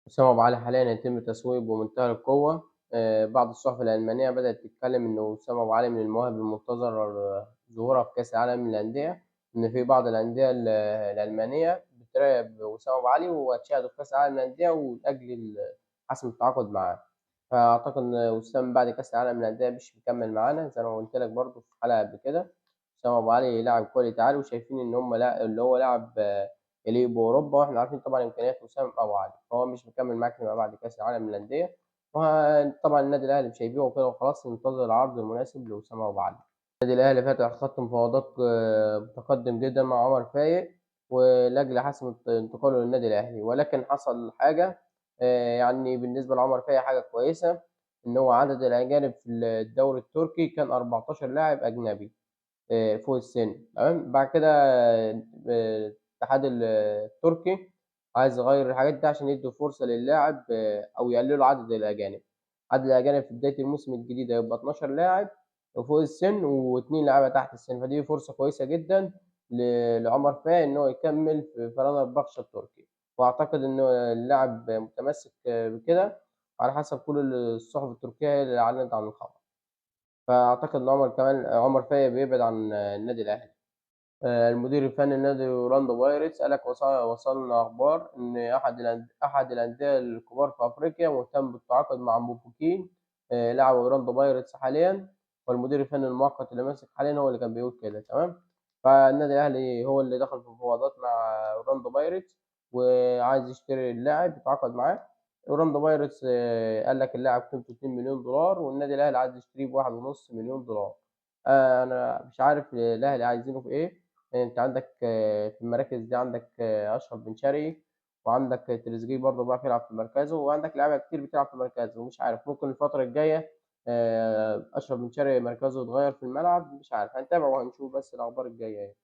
أسامة أبو علي حاليًا يتم تسويقه بمنتهى القوة. بعض الصحف الألمانية بدأت تتكلم إنه أسامة أبو علي من المواهب المنتظرة ظهورها في كأس العالم للأندية، إن في بعض الأندية الألمانية بتراقب أسامة أبو علي وهتشاهده في كأس العالم للأندية ولأجل حسم التعاقد معاه. فأعتقد إن وسام بعد كأس العالم للأندية مش مكمل معانا زي ما قلت لك برضه في حلقة قبل كده. أسامة أبو علي لاعب كواليتي عالي وشايفين إن هم اللي هو لاعب يليق بأوروبا، وإحنا عارفين طبعًا إمكانيات وسام أبو علي، فهو مش مكمّل معاك فيما بعد كأس العالم للأندية، وطبعًا النادي الأهلي مش هيبيعه كده وخلاص، ينتظر العرض المناسب لأسامة أبو علي. النادي الأهلي فاتح خط مفاوضات متقدم جدًا مع عمر فايق، ولأجل حسم انتقاله للنادي الأهلي، ولكن حصل حاجة يعني بالنسبة لعمر فايق حاجة كويسة، إن هو عدد الأجانب في الدوري التركي كان 14 لاعب أجنبي. فوق السن تمام. بعد كده الاتحاد التركي عايز يغيّر الحاجات دي عشان يدّوا فرصة للاعب أو يقللوا عدد الأجانب. عدد الأجانب في بداية الموسم الجديد هيبقى 12 لاعب فوق السن و2 لاعيبة تحت السن، فدي فرصة كويسة جدًا لعمر فايق إن هو يكمّل في فنربخشة التركي، وأعتقد إنه اللاعب متمسك بكده على حسب كل الصحف التركية هي اللي أعلنت عن الخبر. فأعتقد إن عمر فايق بيبعد عن النادي الأهلي. المدير الفني لنادي أورلاندو بايرتس قال لك وصلنا أخبار إن أحد الأندية الكبار في أفريقيا مهتم بالتعاقد مع موبوكين لاعب أورلاندو بايرتس حاليًا، والمدير الفني المؤقت اللي ماسك حاليًا هو اللي كان بيقول كده تمام. فالنادي الأهلي هو اللي دخل في مفاوضات مع أورلاندو بايرتس وعايز يشتري اللاعب يتعاقد معاه. أورلاندو بايرتس قال لك اللاعب قيمته 2.000.000 والنادي الأهلي عايز يشتريه ب1.5 مليون دولار. أنا مش عارف الأهلي عايزينه في إيه. أنت عندك في المراكز دي عندك أشرف بن شرقي، وعندك تريزيجيه برضه بيعرف يلعب في مركزه، وعندك لعيبة كتير بتلعب في مركزه، ومش عارف ممكن الفترة الجاية أشرف بن شرقي مركزه يتغيّر في الملعب، مش عارف، هنتابع وهنشوف بس الأخبار الجاية إيه.